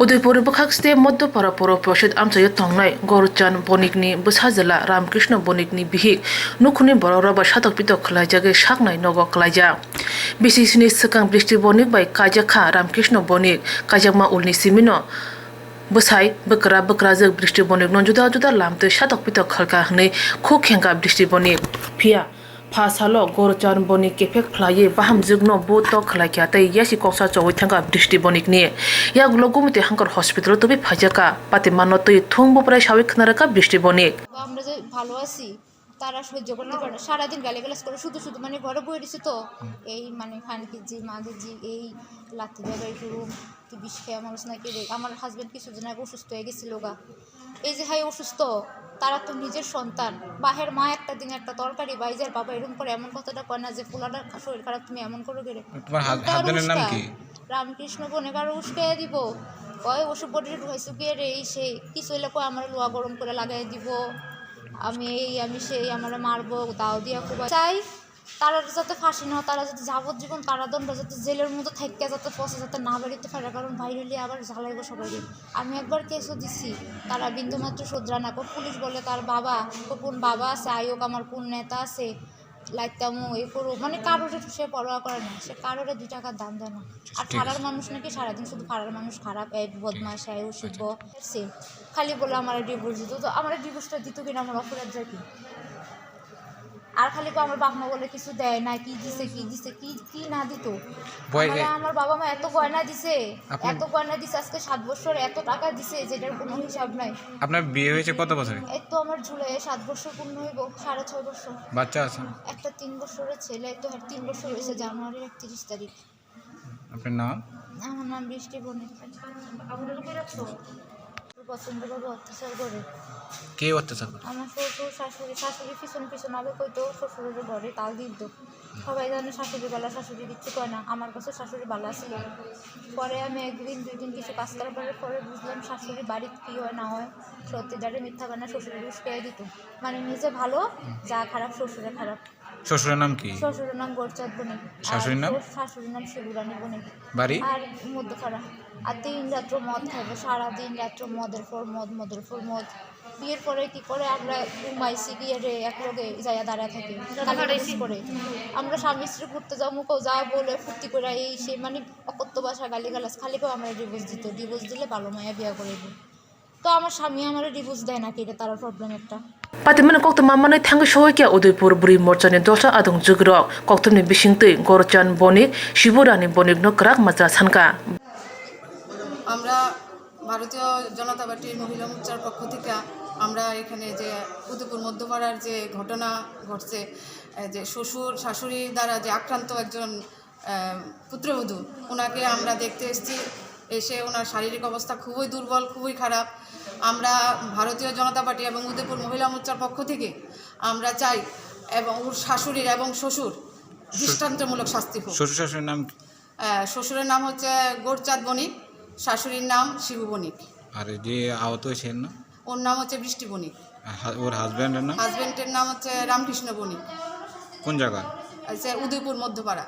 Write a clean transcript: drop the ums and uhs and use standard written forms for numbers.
उदयपुर बखाक्सते मध्यपारा पौर परिषद आमचायो थांनाय गौरचान बनिकनि बसाजिला रामकृष्ण बनिकनि बिहिक नुखुनि बररबा सातक पितक खलायजागे साकनाय नग खलायजा बिसिसिनि सकां बृष्टि बनिक बाय काजाखा रामकृष्ण बनिक काजाकमा उलनि सिमिनो बसाई बकरा बकरा जग बृष्टि बनिक न जुदा जुदा लामते सातक पितक खलका हनै खु खेंगा बृष्टि बनिक फिया फासालो गौरचान बनिक केफेक फ्लाये बाहाम जगनो बोत खलायख्या तै यासि कौसा चौय थांगा बृष्टि बनिकनि या गुलगुमते हांकर हस्पिटाल तबि फाजाका पाते मानो तै थुंबो प्राय सावै खनाराका बृष्टि बनिक আমরা যে ভালো আছি তারা সহ্য করতে পারে না সারাদিন গালিগালাজ করে শুধু শুধু মানে ঘরে বয়ে দিছে তো এই মানে খানকিজি মাগিজি এই লাথি দেবাই শুরু তুই বিষ খেয়ে মানুষ নাকি রে আমার হাজব্যান্ড কিছুদিন আগে অসুস্থ হয়ে গেছিল গা এই যে হাই অসুস্থ তারা তো নিজের সন্তান বাহের মা একটা দিন একটা তরকারি বাইজার বাবা এরকম করে এমন কথাটা কয় না যে ফুলাটার শরীর খারাপ তুমি এমন করো গেলে তোমার হাজবেন্ডের নাম কি রামকৃষ্ণ বনেগার উস্কে দিব কয় ওষুধ বডি ঢুকাইছো কে রে এই সেই কিছু হইলে কয় আমার লোয়া গরম করে লাগাই দিব আমি এই আমি সেই আমার মারবো দাও দিয়া খুব চাই তারা যাতে ফাঁসি না তারা যাতে যাবজ্জীবন কারাদণ্ড যাতে জেলের মতো থাকতে যাতে পচে যাতে না বেরোতে পারে কারণ বাইরে হলে আবার জ্বালাইব সবাইকে আমি একবার কেসও দিছি তারা বিন্দুমাত্র শোধরা না পুলিশ বলে তার বাবা কোন বাবা আছে আয়োগ আমার কোন নেতা আছে লাইতামো এ করো মানে কারোর সে পরোয়া করে না সে কারোর 2 টাকার দাম দেয় না আর ফাড়ার মানুষ নাকি সারাদিন শুধু ফাড়ার মানুষ খারাপ এই বদমাশ এই অশুভ সে খালি বলে আমার ডিভোর্স দিত তো আমার ডিভোর্সটা দিত কিনা আমার অপরাধ যায় কি আর খালি আমার বাপ মা বলে কিছু দেয় না কি দিছে কি না দিত আমার বাবা মা এত গয়না দিছে আজকে 7 বছর এত টাকা দিছে যেটার কোনো হিসাব নাই আপনার বিয়ে হয়েছে কত বছরে এই তো আমার জুলাই 7 বছর পূর্ণ হইব 6.5 বছর বাচ্চা আছে একটা 3 বছরের ছেলে তো 3 বছর হয়েছে জানুয়ারির 31 তারিখ আপনার নাম আমার নাম বৃষ্টি বণিক পছন্দ করে অত্যাচার করে কে অত্যাচার করে আমার শ্বশুর শাশুড়ি পিছন আগে কইতো শ্বশুরের ঘরে তাল দিত সবাই জানে শাশুড়ি বালা শাশুড়ি কিচ্ছু কয় না আমার কাছে শাশুড়ি বালা ছিল পরে আমি 1 দিন 2 দিন কিছু কাজ করার পরে বুঝলাম শাশুড়ি বাড়িতে কী হয় না হয় সত্যিকারে মিথ্যা বানা শ্বশুরের ঘুষ পেয়ে দিত মানে নিজে ভালো যা খারাপ শ্বশুরে খারাপ শ্বশুরের নাম কি শ্বশুরের নাম গোরচাঁদ বণিক শাশুড়ির নাম শিবুরানী বণিক বাড়ি আর মধ্যখানা আর 3 রাত্র মদ খাইবে সারাদিন রাত্র মদের পর মদ বিয়ের পরে কি করে আমরা ঘুমাইছি গিয়ে রে একলগে যাইয়া দাঁড়ায় থাকি করে আমরা স্বামী স্ত্রী ঘুরতে যাও মুখও যা বলে ফুর্তি করে এই সে মানে অকথ্য ভাষা গালিগালাজ খালি কেউ আমরা ডিভোর্স দিলে ভালো মায়া বিয়া করে দিই তো আমার স্বামী আমার ডিভোর্স দেয় না কি রে তার প্রবলেম একটা पातिमान कक्त मामानै थांगै सहैकिया उदयपुर बुरि मोर्चानि दसा आदं जुग्रक कक्तमनि बिसिंतै गौरचान बनिक शिवरानी बनिक न क्राक मात्रा सानका আমরা ভারতীয় জনতা পার্টির মহিলা মোর্চার পক্ষ থেকে আমরা এখানে যে উদয়পুর মধ্যপাড়ার যে ঘটনা ঘটছে যে শ্বশুর শাশুড়ির দ্বারা যে আক্রান্ত একজন পুত্রবধূ ওনাকে আমরা দেখতে এসেছি এসে ওনার শারীরিক অবস্থা খুবই দুর্বল খুবই খারাপ আমরা ভারতীয় জনতা পার্টি এবং উদয়পুর মহিলা মোর্চার পক্ষ থেকে আমরা চাই এবং ওর শাশুড়ির এবং শ্বশুর দৃষ্টান্তমূলক শাস্তি হোক শ্বশুরের নাম শ্বশুরের নাম হচ্ছে গৌরচাঁদ বণিক শাশুড়ির নাম শিবু বণিক আর যে আহত হয়েছে না ওর নাম হচ্ছে বৃষ্টি বণিক ওর হাজবেন্ডের নাম হাজবেন্ডের নাম হচ্ছে রামকৃষ্ণ বণিক কোন জায়গা উদয়পুর মধ্যপাড়া